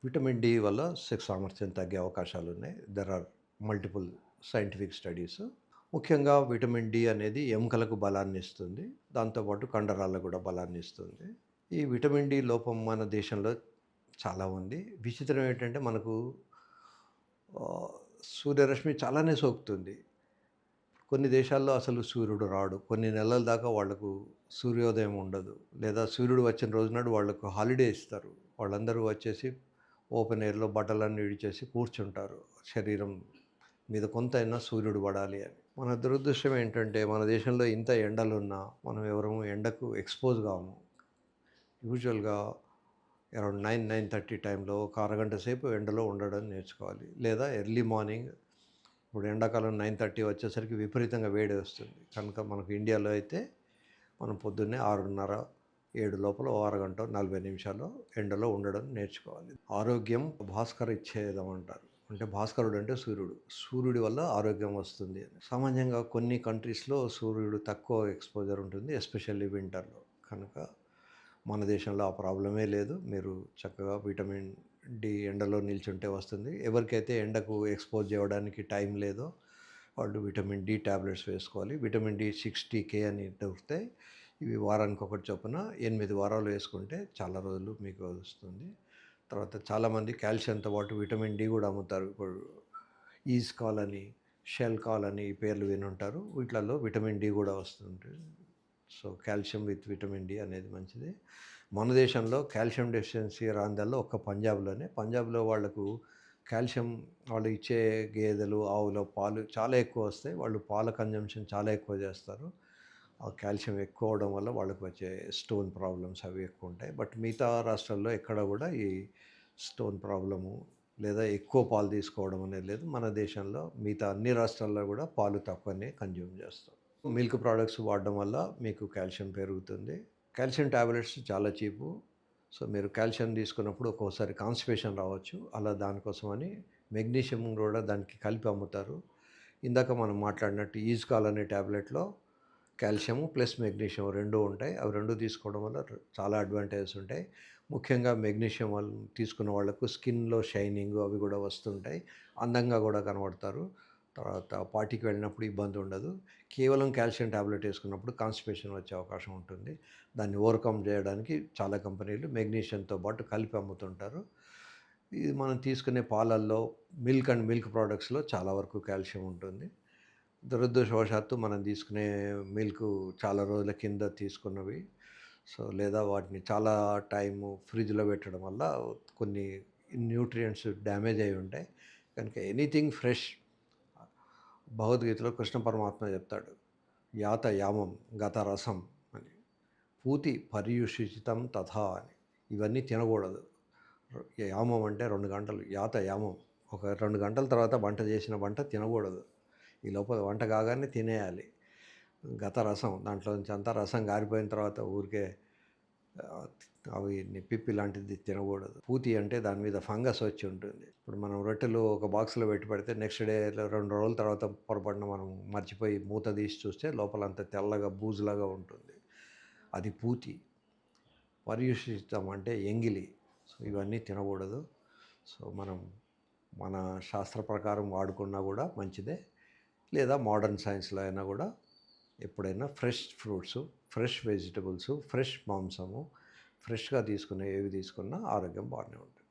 Vitamin D వల్ల sex సామర్థ్యం తగ్గే అవకాశాలున్నాయి. There are multiple scientific studies. ముఖ్యంగా విటమిన్ డి అనేది ఎముకలకు బలాన్నిస్తుంది. దాంతో పాటు కండరాలకు కూడా బలాన్నిస్తుంది. ఈ విటమిన్ డి లోపం మన దేశంలో చాలా ఉంది. విచిత్రం ఏంటంటే మనకు ఆహ్, సూర్యరశ్మి చాలానే సోకుతుంది. కొన్ని దేశాల్లో అసలు సూర్యుడు రాడు. కొన్ని నెలల దాకా వాళ్ళకు సూర్యోదయం ఉండదు. లేదా సూర్యుడు వచ్చిన రోజు నాడు వాళ్ళకు హాలిడే ఇస్తారు. వాళ్ళందరూ వచ్చేసి ఓపెన్ ఎయిర్‌లో బట్టలన్నీ విడిచేసి కూర్చుంటారు. శరీరం మీద కొంతైనా సూర్యుడు పడాలి అని. మన దురదృష్టం ఏంటంటే మన దేశంలో ఇంత ఎండలున్నా మనం ఎవరము ఎండకు ఎక్స్‌పోజ్ కాము. యూజువల్‌గా అరౌండ్ 9:30 టైంలో ఒక అరగంట సేపు ఎండలో ఉండడం నేర్చుకోవాలి. లేదా ఎర్లీ మార్నింగ్ ఇప్పుడు ఎండాకాలం 9:30 వచ్చేసరికి విపరీతంగా వేడి వస్తుంది. కనుక మనకు ఇండియాలో అయితే మనం పొద్దున్నే 6:30, 7 లోపల ఓ అరగంటో, 40 నిమిషాలో ఎండలో ఉండడం నేర్చుకోవాలి. ఆరోగ్యం భాస్కర ఇచ్ఛేదం అంటారు. అంటే భాస్కరుడు అంటే సూర్యుడు. సూర్యుడి వల్ల ఆరోగ్యం వస్తుంది అని. సామాన్యంగా కొన్ని కంట్రీస్‌లో సూర్యుడు తక్కువ ఎక్స్‌పోజర్ ఉంటుంది. ఎస్పెషల్లీ వింటర్‌లో. కనుక మన దేశంలో ఆ ప్రాబ్లమే లేదు. మీరు చక్కగా విటమిన్ డి ఎండలో నిల్చుంటే వస్తుంది. ఎవరికైతే ఎండకు ఎక్స్‌పోజ్ అవ్వడానికి టైం లేదో వాళ్ళు విటమిన్ డి టాబ్లెట్స్ వేసుకోవాలి. విటమిన్ డి 60K అని దొరుకుతాయి. ఇవి వారానికి ఒకటి చొప్పున 8 వారాలు వేసుకుంటే చాలా రోజులు మీకు వస్తుంది. తర్వాత చాలామంది కాల్షియంతో పాటు విటమిన్ డి కూడా అమ్ముతారు. ఇప్పుడు ఈజ్ కాల్ అని, షెల్ కాల్ అని ఈ పేర్లు వినుంటారు. వీటిలలో విటమిన్ డి కూడా వస్తుంటుంది. So, calcium with vitamin D అనేది మంచిది. మన దేశంలో కాల్షియం డెఫిషియన్సీ రాందల్లో ఒక్క పంజాబ్‌లోనే. పంజాబ్‌లో వాళ్ళకు కాల్షియం వాళ్ళు ఇచ్చే గేదెలు, ఆవుల పాలు చాలా ఎక్కువ వస్తాయి. వాళ్ళు పాల కన్జంప్షన్ చాలా ఎక్కువ చేస్తారు. ఆ కాల్షియం ఎక్కువ అవ్వడం వల్ల వాళ్ళకి వచ్చే స్టోన్ ప్రాబ్లమ్స్ అవి ఎక్కువ ఉంటాయి. బట్ మిగతా రాష్ట్రాల్లో ఎక్కడ కూడా ఈ స్టోన్ ప్రాబ్లము లేదా ఎక్కువ పాలు తీసుకోవడం అనేది లేదు. మన దేశంలో మిగతా అన్ని రాష్ట్రాల్లో కూడా పాలు తక్కువనే కన్జ్యూమ్ చేస్తాం. మిల్క్ ప్రొడక్ట్స్ వాడడం వల్ల మీకు కాల్షియం పెరుగుతుంది. కాల్షియం టాబ్లెట్స్ చాలా చీపు. సో, మీరు కాల్షియం తీసుకున్నప్పుడు ఒక్కోసారి కాన్‌స్టిపేషన్ రావచ్చు. అలా దానికోసమని మెగ్నీషియం కూడా దానికి కలిపి అమ్ముతారు. ఇందాక మనం మాట్లాడినట్టు ఈజ్‌కాల్ అనే టాబ్లెట్‌లో కాల్షియం ప్లస్ మెగ్నీషియం 2 ఉంటాయి. అవి 2 తీసుకోవడం వల్ల చాలా అడ్వాంటేజెస్ ఉంటాయి. ముఖ్యంగా మెగ్నీషియం వాళ్ళు తీసుకున్న వాళ్ళకు స్కిన్‌లో షైనింగ్ అవి కూడా వస్తుంటాయి. అందంగా కూడా కనబడతారు. తర్వాత పార్టీకి వెళ్ళినప్పుడు ఇబ్బంది ఉండదు. కేవలం కాల్షియం టాబ్లెట్ వేసుకున్నప్పుడు కాన్‌స్టిపేషన్ వచ్చే అవకాశం ఉంటుంది. దాన్ని ఓవర్‌కమ్ చేయడానికి చాలా కంపెనీలు మెగ్నీషియంతో పాటు కలిపి అమ్ముతుంటారు. ఇది మనం తీసుకునే పాలల్లో మిల్క్ అండ్ మిల్క్ ప్రొడక్ట్స్‌లో చాలా వరకు కాల్షియం ఉంటుంది. దురదృష్టవశాత్తు మనం తీసుకునే మిల్కు చాలా రోజుల కింద తీసుకున్నవి. సో, లేదా వాటిని చాలా టైము ఫ్రిడ్జ్‌లో పెట్టడం వల్ల కొన్ని న్యూట్రియంట్స్ డ్యామేజ్ అయ్యి ఉంటాయి. కనుక ఎనీథింగ్ ఫ్రెష్ భగవద్గీతలో కృష్ణ పరమాత్మ చెప్తాడు. యాత యామం గత రసం అని. పూతి పర్యుషిచితం తథా అని. ఇవన్నీ తినకూడదు. యామం అంటే 2 గంటలు. యాత యామం. ఒక 2 గంటల తర్వాత వంట చేసిన వంట తినకూడదు. ఈ లోపల వంట కాగానే తినేయాలి. గత రసం దాంట్లో నుంచి అంతా రసం గారిపోయిన తర్వాత ఊరికే ఆహ్, అవి పిప్పి లాంటిది తినకూడదు. పూతి అంటే దాని మీద ఫంగస్ వచ్చి ఉంటుంది. ఇప్పుడు మనం రొట్టెలు ఒక బాక్స్‌లో పెట్టి పెడితే నెక్స్ట్ డే 2 రోజుల తర్వాత పొరపాటున మనం మర్చిపోయి మూత తీసి చూస్తే లోపలంతా తెల్లగా బూజులాగా ఉంటుంది. అది పూతి. పర్యుషితం అంటే ఎంగిలి. సో, ఇవన్నీ తినకూడదు. సో, మనం మన శాస్త్ర ప్రకారం వాడుకున్నా కూడా మంచిదే. లేదా మోడర్న్ సైన్స్‌లో అయినా కూడా ఎప్పుడైనా fresh fruits, fresh vegetables, fresh మాంసము, ఫ్రెష్‌గా తీసుకునే ఏవి తీసుకున్నా ఆరోగ్యం బాగానే ఉంటుంది.